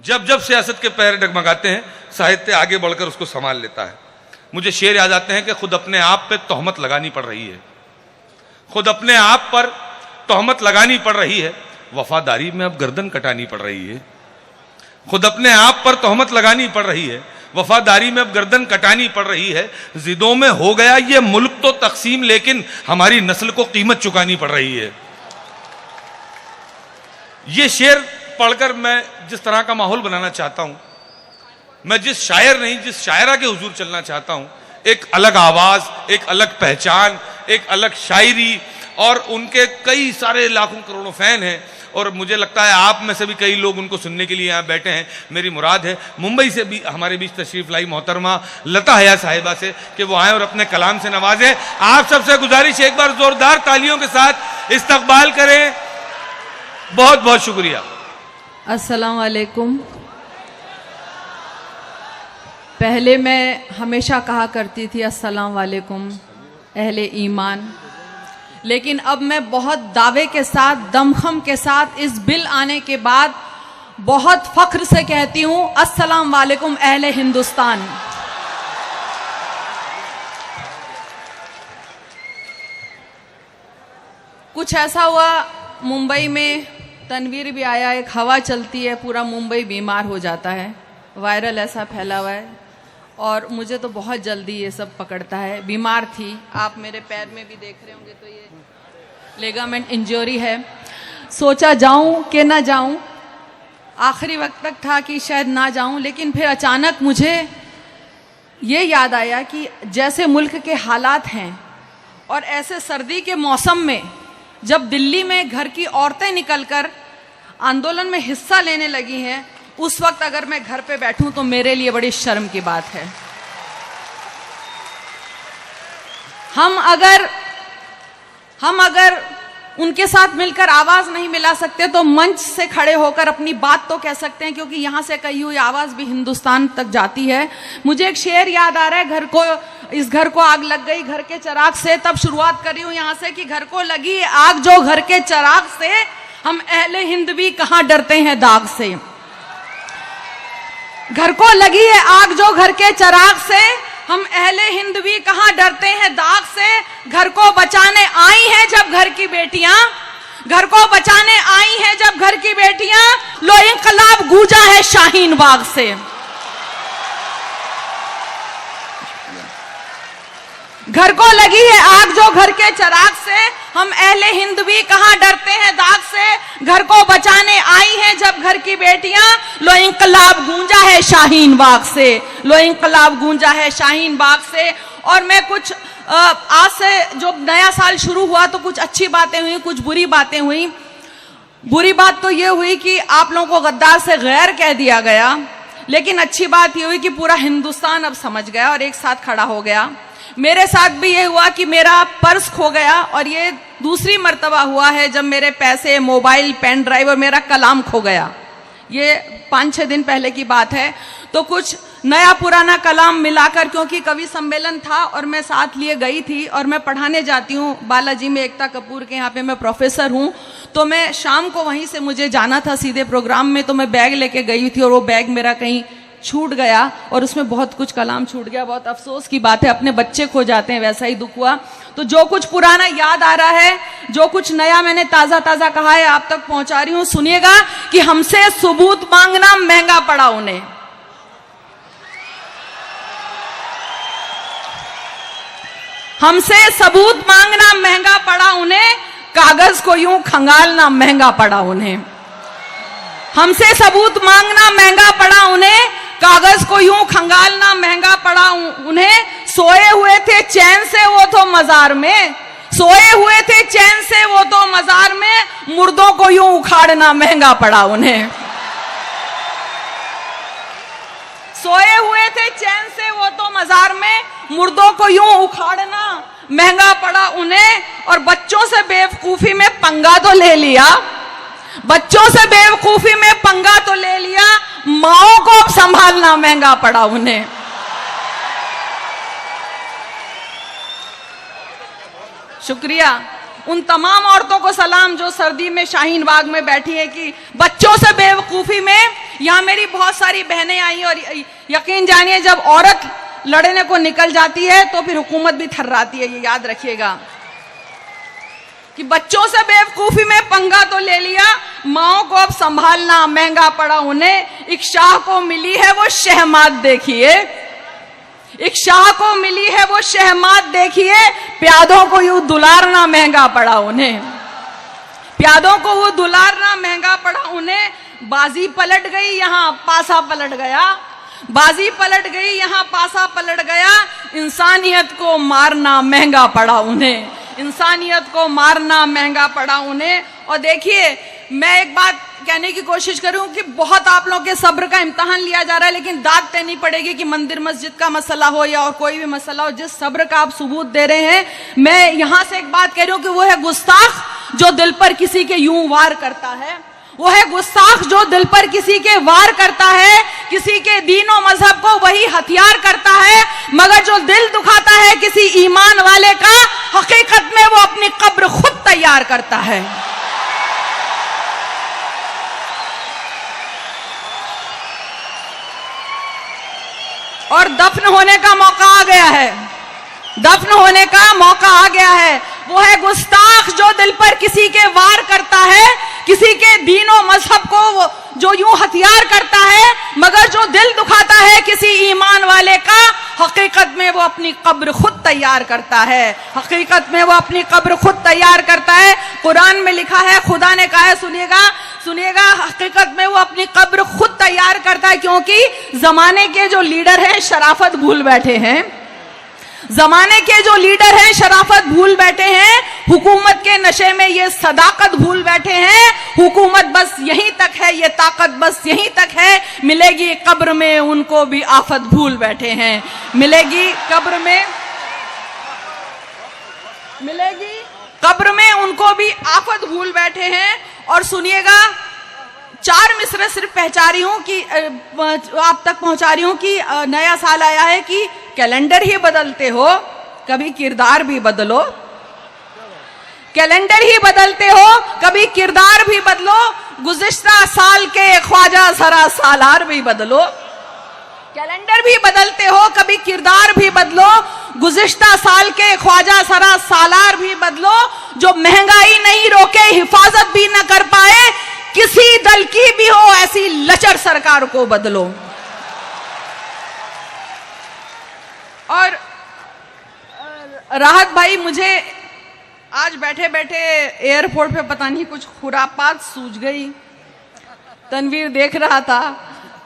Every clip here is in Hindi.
जब जब सियासत के पैर डगमगाते हैं, साहित्य आगे बढ़कर उसको संभाल लेता है। मुझे शेर याद आते हैं कि खुद अपने आप पे तोहमत लगानी पड़ रही है, खुद अपने आप पर तोहमत लगानी पड़ रही है, वफादारी में अब गर्दन कटानी पड़ रही है। खुद अपने आप पर तोहमत लगानी पड़ रही है, वफादारी में अब गर्दन कटानी पड़ रही है। जिदों में हो गया ये मुल्क तो तकसीम, लेकिन हमारी नस्ल को कीमत चुकानी पड़ रही है। ये शेर पढ़कर मैं जिस तरह का माहौल बनाना चाहता हूं, मैं जिस शायर नहीं जिस शायरा के हुजूर चलना चाहता हूं, एक अलग आवाज, एक अलग पहचान, एक अलग शायरी, और उनके कई सारे लाखों करोड़ों फैन हैं, और मुझे लगता है आप में से भी कई लोग उनको सुनने के लिए यहाँ बैठे हैं। मेरी मुराद है मुंबई से भी हमारे बीच तशरीफ लाई मोहतरमा लता हया साहिबा से कि वो आए और अपने कलाम से नवाजें। आप सबसे गुजारिश, एक बार जोरदार तालियों के साथ इस्तकबाल करें। बहुत बहुत शुक्रिया। अस्सलाम वालेकुम। पहले मैं हमेशा कहा करती थी अस्सलाम वालेकुम अहले ईमान, लेकिन अब मैं बहुत दावे के साथ, दमखम के साथ इस बिल आने के बाद बहुत फख्र से कहती हूं अस्सलाम वालेकुम अहले हिंदुस्तान। कुछ ऐसा हुआ मुंबई में, तनवीर भी आया, एक हवा चलती है, पूरा मुंबई बीमार हो जाता है, वायरल ऐसा फैला हुआ है, और मुझे तो बहुत जल्दी ये सब पकड़ता है। बीमार थी, आप मेरे पैर में भी देख रहे होंगे, तो ये लेगामेंट इंजरी है। सोचा जाऊं कि ना जाऊं, आखिरी वक्त तक था कि शायद ना जाऊं, लेकिन फिर अचानक मुझे ये याद आया कि जैसे मुल्क के हालात हैं, और ऐसे सर्दी के मौसम में जब दिल्ली में घर की औरतें निकलकर आंदोलन में हिस्सा लेने लगी हैं, उस वक्त अगर मैं घर पे बैठूं तो मेरे लिए बड़ी शर्म की बात है। हम अगर उनके साथ मिलकर आवाज नहीं मिला सकते तो मंच से खड़े होकर अपनी बात तो कह सकते हैं, क्योंकि यहां से कही हुई आवाज भी हिंदुस्तान तक जाती है। मुझे एक शेर याद आ रहा है, इस घर को आग लग गई घर के चिराग से, तब शुरुआत करी हूं यहां से कि घर को लगी आग जो घर के चिराग से, हम अहले हिंद भी कहां डरते हैं दाग से। घर को लगी है आग जो घर के चिराग से, हम अहले हिंद भी कहां डरते हैं दाग से। घर को बचाने आई हैं जब घर की बेटियां, घर को बचाने आई हैं जब घर की बेटियां, लो इंकलाब गूंजा है शाहीन बाग से। घर को लगी है आग जो घर के चिराग से, हम अहले हिंद भी कहां डरते हैं दाग से। घर को बचाने आई हैं जब घर की बेटियां, लो इंकलाब गूंजा है शाहीन बाग से, लो इंकलाब गूंजा है शाहीन बाग से। और मैं कुछ आज से जो नया साल शुरू हुआ तो कुछ अच्छी बातें हुई, कुछ बुरी बातें हुई। बुरी बात तो ये हुई कि आप लोगों को गद्दार से गैर कह दिया गया, लेकिन अच्छी बात ये हुई कि पूरा हिंदुस्तान अब समझ गया और एक साथ खड़ा हो गया। मेरे साथ भी ये हुआ कि मेरा पर्स खो गया, और ये दूसरी मर्तबा हुआ है जब मेरे पैसे, मोबाइल, पेन ड्राइव और मेरा कलाम खो गया। ये 5-6 दिन पहले की बात है। तो कुछ नया पुराना कलाम मिलाकर, क्योंकि कवि सम्मेलन था और मैं साथ लिए गई थी, और मैं पढ़ाने जाती हूँ बालाजी में, एकता कपूर के यहाँ पे मैं प्रोफेसर हूँ, तो मैं शाम को वहीं से मुझे जाना था सीधे प्रोग्राम में, तो मैं बैग लेके गई थी और वो बैग मेरा कहीं छूट गया और उसमें बहुत कुछ कलाम छूट गया। बहुत अफसोस की बात है, अपने बच्चे खो जाते हैं, वैसा ही दुख हुआ। तो जो कुछ पुराना याद आ रहा है, जो कुछ नया मैंने ताजा ताजा कहा है आप तक पहुंचा रही हूं। सुनिएगा कि हमसे सबूत मांगना महंगा पड़ा उन्हें, हमसे सबूत मांगना महंगा पड़ा उन्हें, कागज को यूं खंगालना महंगा पड़ा उन्हें। हमसे सबूत मांगना महंगा पड़ा उन्हें, कागज को यूं खंगालना महंगा पड़ा उन्हें। सोए हुए थे चैन से वो तो मजार में, सोए हुए थे चैन से वो तो मजार में, मुर्दों को यूं उखाड़ना महंगा पड़ा उन्हें। सोए हुए थे चैन से वो तो मजार में, मुर्दों को यूं उखाड़ना महंगा पड़ा उन्हें। और बच्चों से बेवकूफी में पंगा तो ले लिया, बच्चों से बेवकूफी में पंगा तो ले लिया, माओ को अब संभालना महंगा पड़ा उन्हें। शुक्रिया। उन तमाम औरतों को सलाम जो सर्दी में शाहीन बाग में बैठी हैं कि बच्चों से बेवकूफी में। यहाँ मेरी बहुत सारी बहनें आई और यकीन जानिए जब औरत लड़ने को निकल जाती है तो फिर हुकूमत भी थर्राती है, ये याद रखिएगा कि बच्चों से बेवकूफी में पंगा तो ले लिया, माओ को अब संभालना महंगा पड़ा उन्हें। एक शाह को मिली है वो शहमाद देखिए, एक शाह को मिली है वो शहमाद देखिए, प्यादों को यूं दुलारना महंगा पड़ा उन्हें, प्यादों को वो दुलारना महंगा पड़ा उन्हें। बाजी पलट गई यहाँ पासा पलट गया, बाजी पलट गई यहाँ पासा पलट गया, इंसानियत को मारना महंगा पड़ा उन्हें, इंसानियत को मारना महंगा पड़ा उन्हें। और देखिए मैं एक बात कहने की कोशिश करूं कि बहुत आप लोगों के सब्र का इम्तिहान लिया जा रहा है, लेकिन दाद देनी पड़ेगी कि मंदिर मस्जिद का मसला हो या और कोई भी मसला हो, जिस सब्र का आप सबूत दे रहे हैं, मैं यहां से एक बात कह रही हूं कि वो है गुस्ताख जो दिल पर किसी के यूं वार करता है, वो है गुस्ताख जो दिल पर किसी के वार करता है, किसी के दीन और मजहब को वही हथियार करता है, मगर जो दिल दुखाता है किसी ईमान वाले का, हकीकत में वो अपनी कब्र खुद तैयार करता है। और दफन होने का मौका आ गया है, दफन होने का मौका आ गया है। वो है गुस्ताख जो दिल पर किसी के वार करता है, किसी के दीन और मजहब को जो यूं हथियार करता है, मगर जो दिल दुखाता है किसी ईमान वाले का, हकीकत में वो अपनी कब्र खुद तैयार करता है, हकीकत में वो अपनी कब्र खुद तैयार करता है। कुरान में लिखा है, खुदा ने कहा है, सुनिएगा सुनिएगा, हकीकत में वो अपनी कब्र खुद तैयार करता है, क्योंकि जमाने के जो लीडर हैं शराफत भूल बैठे हैं, जमाने के जो लीडर हैं शराफत भूल बैठे हैं, हुकूमत के नशे में ये सदाकत भूल बैठे हैं, हुकूमत बस यहीं तक है, ये ताकत बस यहीं तक है, मिलेगी कब्र में उनको भी आफत भूल बैठे हैं, मिलेगी कब्र में, मिलेगी कब्र में उनको भी आफत भूल बैठे हैं। और सुनिएगा, 4 मिसरे सिर्फ पहुंचा रही हूं कि आप तक पहुंचा रही हूं कि नया साल आया है कि कैलेंडर ही बदलते हो, कभी किरदार भी बदलो, कैलेंडर ही बदलते हो कभी किरदार भी बदलो, गुज़िश्ता साल के ख्वाजा सरा सालार भी बदलो, कैलेंडर भी बदलते हो कभी किरदार भी बदलो, गुज़िश्ता साल के ख्वाजा सरा सालार भी बदलो, जो महंगाई नहीं रोके हिफाजत भी न कर पाए, किसी दल की भी हो ऐसी लचर सरकार को बदलो। और राहत भाई, मुझे आज बैठे बैठे एयरपोर्ट पे पता नहीं कुछ खुरापात सूझ गई, तनवीर देख रहा था,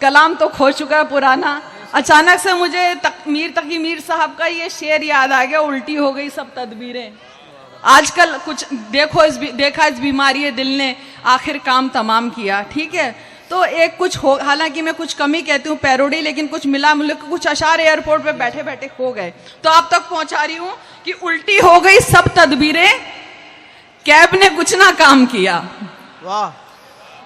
कलाम तो खो चुका है पुराना, अचानक से मुझे मीर तकी मीर साहब का ये शेर याद आ गया, उल्टी हो गई सब तदबीरें। आजकल कुछ देखा इस बीमारी दिल ने आखिर काम तमाम किया, ठीक है। तो एक कुछ हो, हालांकि मैं कुछ कमी कहती हूँ पैरोडी, लेकिन कुछ मिला मिले कुछ अशार एयरपोर्ट पे बैठे बैठे हो गए, तो आप तक पहुंचा रही हूँ कि उल्टी हो गई सब तदबीरें, कैब ने कुछ ना काम किया। वाह,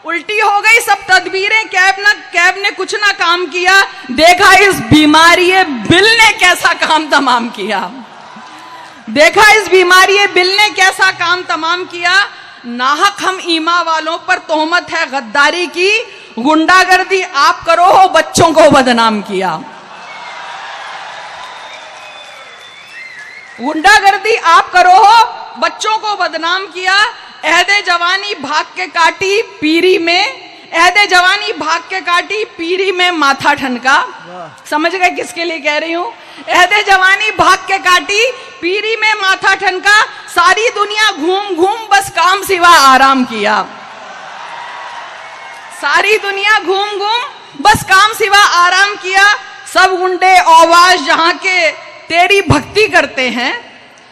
उल्टी हो गई सब तदबीरें, कैब ने कुछ ना काम किया, देखा इस बीमारी बिल ने कैसा काम तमाम किया, देखा इस बीमारी बिल ने कैसा काम तमाम किया। नाहक हम ईमा वालों पर तोहमत है गद्दारी की, गुंडागर्दी आप करो हो बच्चों को बदनाम किया, गुंडागर्दी आप करो हो बच्चों को बदनाम किया। अहदे जवानी भाग के काटी पीरी में, अहदे जवानी भाग के काटी पीरी में माथा ठनका, समझ गए किसके लिए कह रही हूं। अहदे जवानी भाग के काटी पीरी में माथा ठनका, सारी दुनिया घूम घूम बस काम सिवा आराम किया, सारी दुनिया घूम घूम बस काम सिवा आराम किया। सब गुंडे आवाज जहां के तेरी भक्ति करते हैं,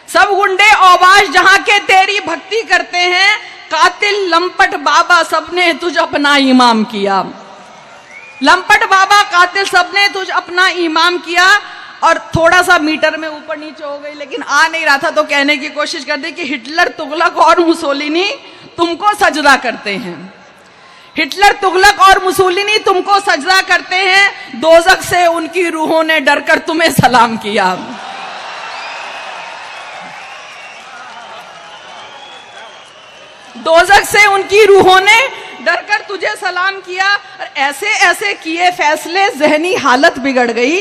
सब गुंडे आवाज जहां के तेरी भक्ति करते हैं, कातिल लंपट बाबा सबने तुझ अपना इमाम किया, लंपट बाबा कातिल सबने तुझ अपना इमाम किया। और थोड़ा सा मीटर में ऊपर नीचे हो गई, लेकिन आ नहीं रहा था तो कहने की कोशिश कर दी कि हिटलर, तुगलक और मुसोलिनी तुमको सजदा करते हैं, हिटलर, तुगलक और मुसोलिनी तुमको सजदा करते हैं, दोज़ख से उनकी रूहों ने डरकर तुम्हें सलाम किया। दोजख से उनकी रूहों ने डरकर तुझे सलाम किया। और ऐसे ऐसे किए फैसले ज़हनी हालत बिगड़ गई,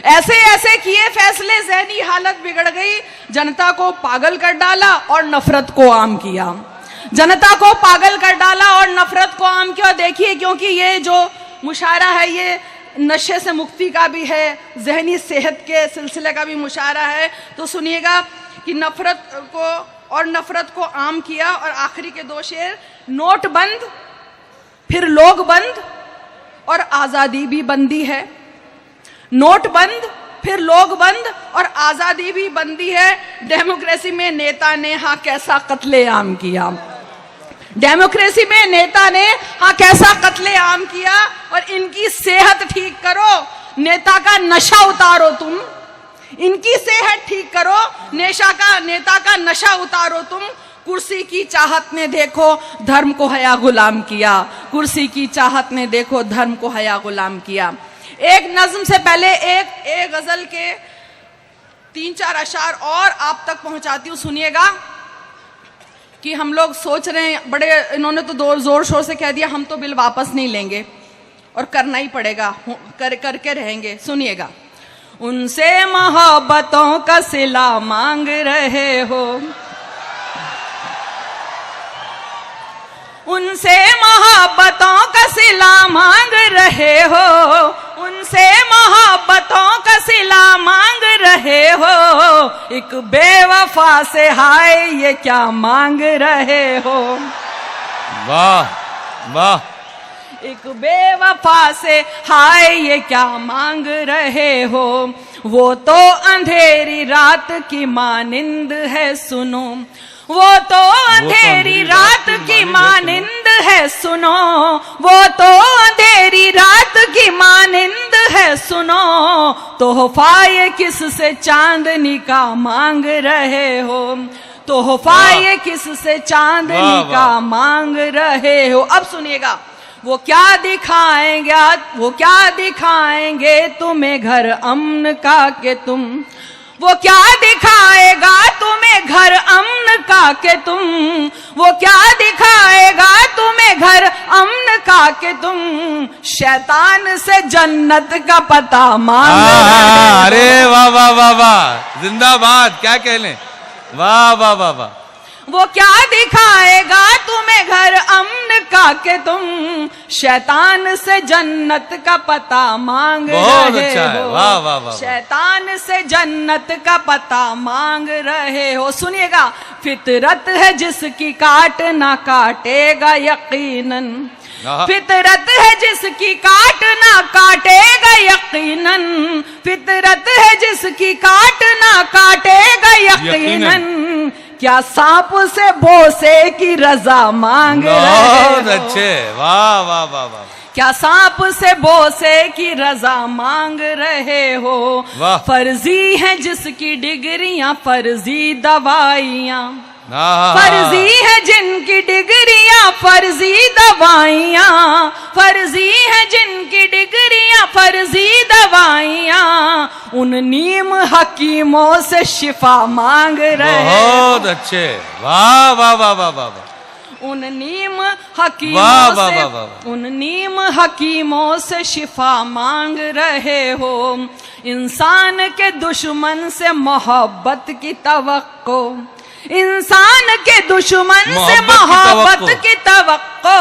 ऐसे ऐसे किए फैसले ज़हनी हालत बिगड़ गई। जनता को पागल कर डाला और नफरत को आम किया, जनता को पागल कर डाला और नफरत को आम किया। देखिए, क्योंकि ये जो मुशायरा है ये नशे से मुक्ति का भी है, ज़हनी सेहत के सिलसिले का भी मुशायरा है, तो सुनिएगा कि नफरत को आम किया। और आखिरी के दो शेर, नोट बंद फिर लोग बंद और आजादी भी बंदी है। नोट बंद फिर लोग बंद और आजादी भी बंदी है। डेमोक्रेसी में नेता ने हाँ कैसा कत्लेआम किया, डेमोक्रेसी में नेता ने हाँ कैसा कत्लेआम किया। और इनकी सेहत ठीक करो, नेता का नशा उतारो तुम, इनकी सेहत ठीक करो, नेता का नशा उतारो तुम। कुर्सी की चाहत ने देखो धर्म को हया गुलाम किया, कुर्सी की चाहत ने देखो धर्म को हया गुलाम किया। एक नज्म से पहले एक गजल के 3-4 अशार और आप तक पहुंचाती हूं, सुनिएगा कि हम लोग सोच रहे हैं बड़े, इन्होंने तो जोर शोर से कह दिया हम तो बिल वापस नहीं लेंगे और करना ही पड़ेगा, करके रहेंगे। सुनिएगा, उनसे मोहब्बतों का सिला मांग रहे हो, उनसे मोहब्बतों का सिला मांग रहे हो, उनसे मोहब्बतों का सिला मांग रहे हो। एक बेवफा से हाय ये क्या मांग रहे हो। वाह वाह। एक बेवफा से हाय ये क्या मांग रहे हो। वो तो अंधेरी रात की मानिंद है सुनो, वो तो अंधेरी रात की मानिंद है सुनो, वो तो अंधेरी रात की मानिंद है सुनो। तोहफा ये किस से चांदनी का मांग रहे हो, तोहफा ये किस से चांदनी का मांग रहे हो। अब सुनिएगा, वो क्या दिखाएंगे तुम्हें घर अमन का के तुम, वो क्या दिखाएगा तुम्हें घर अमन का के तुम, वो क्या दिखाएगा तुम्हें घर अमन का के तुम। शैतान से जन्नत का पता मांग रहे हो। अरे वाह वाह वाह वाह, जिंदाबाद, क्या कहने, वाह वाह वाह वाह। वो क्या दिखाएगा तुम्हें घर अमन का के तुम, शैतान से जन्नत का पता मांग रहे अच्छा हो। वाह वाह वाह। शैतान से जन्नत का पता मांग रहे हो। सुनिएगा, फितरत है जिसकी काट ना काटेगा यकीनन, फितरत है जिसकी काट ना काटेगा यकीनन, फितरत है जिसकी काट ना काटेगा यकीनन। क्या सांप से बोसे की रजा मांग रहे हो। बहुत अच्छे, वाह वाह वाह वाह। क्या सांप से बोसे की रजा मांग रहे हो। फर्जी है जिसकी डिग्रियां फर्जी दवाइयां, फर्जी है जिनकी डिग्रियां फर्जी दवाइयां, फर्जी है जिनकी डिग्रियां फर्जी दवाइयां। उन नीम हकीमों से शिफा मांग रहे। बहुत अच्छे, वाह वाह वाह वाह वाह। उन नीम हकीमों से, उन नीम हकीमों से शिफा मांग रहे हो। इंसान के दुश्मन से मोहब्बत की तवक्को, इंसान के दुश्मन से मोहब्बत की तवक्को,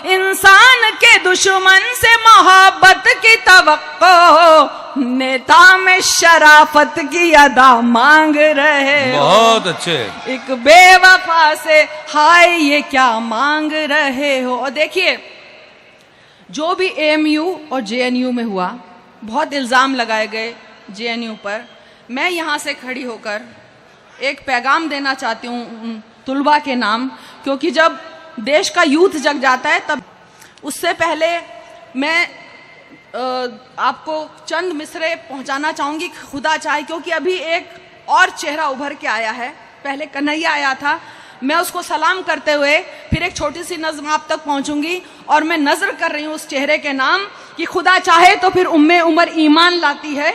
इंसान के दुश्मन से मोहब्बत की तवक्को। नेता में शराफत की अदा मांग रहे हो। बहुत अच्छे। एक बेवफा से हाय ये क्या मांग रहे हो। और देखिए, जो भी एएमयू और जेएनयू में हुआ, बहुत इल्जाम लगाए गए जेएनयू पर। मैं यहाँ से खड़ी होकर एक पैगाम देना चाहती हूँ तुलबा के नाम, क्योंकि जब देश का यूथ जग जाता है तब। उससे पहले मैं आपको चंद मिसरे पहुंचाना चाहूंगी, खुदा चाहे, क्योंकि अभी एक और चेहरा उभर के आया है। पहले कन्हैया आया था, मैं उसको सलाम करते हुए फिर एक छोटी सी नज़्म आप तक पहुंचूंगी। और मैं नजर कर रही हूँ उस चेहरे के नाम कि खुदा चाहे तो फिर उम्मे उमर ईमान लाती है,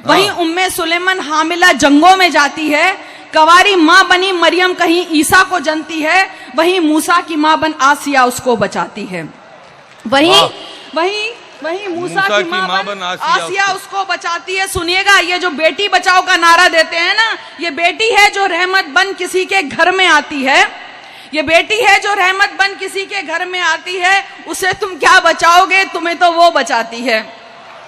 वहीं उम्मे सुलेमान हामिला जंगों में जाती है, कवारी माँ बनी मरियम कहीं ईसा को जनती है, वहीं मूसा की मां बन आसिया उसको बचाती है। वहीं वहीं मूसा की मां बन आसिया उसको बचाती है। सुनिएगा, ये जो बेटी बचाओ का नारा देते हैं ना, ये बेटी है जो रहमत बन किसी के घर में आती है। ये बेटी है जो रहमत बन किसी के घर में आती है। उसे तुम क्या बचाओगे, तुम्हें तो वो बचाती है।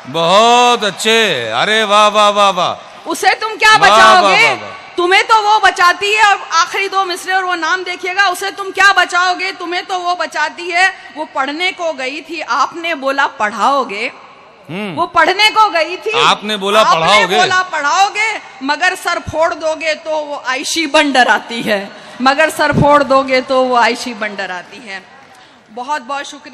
बहुत अच्छे, अरे वाह वाह वाह वाह। उसे तुम क्या बचाओगे, तुम्हें तो वो बचाती है। और आखिरी दो मिसरे और वो नाम देखिएगा, उसे तुम क्या बचाओगे, तुम्हें तो वो बचाती है। वो पढ़ने को गई थी, आपने बोला पढ़ाओगे। वो पढ़ने को गई थी, आपने बोला पढ़ाओगे, मगर सर फोड़ दोगे तो वो आयशी बन डराती है। मगर सर फोड़ दोगे तो वो आयशी बन डराती है। बहुत बहुत शुक्रिया।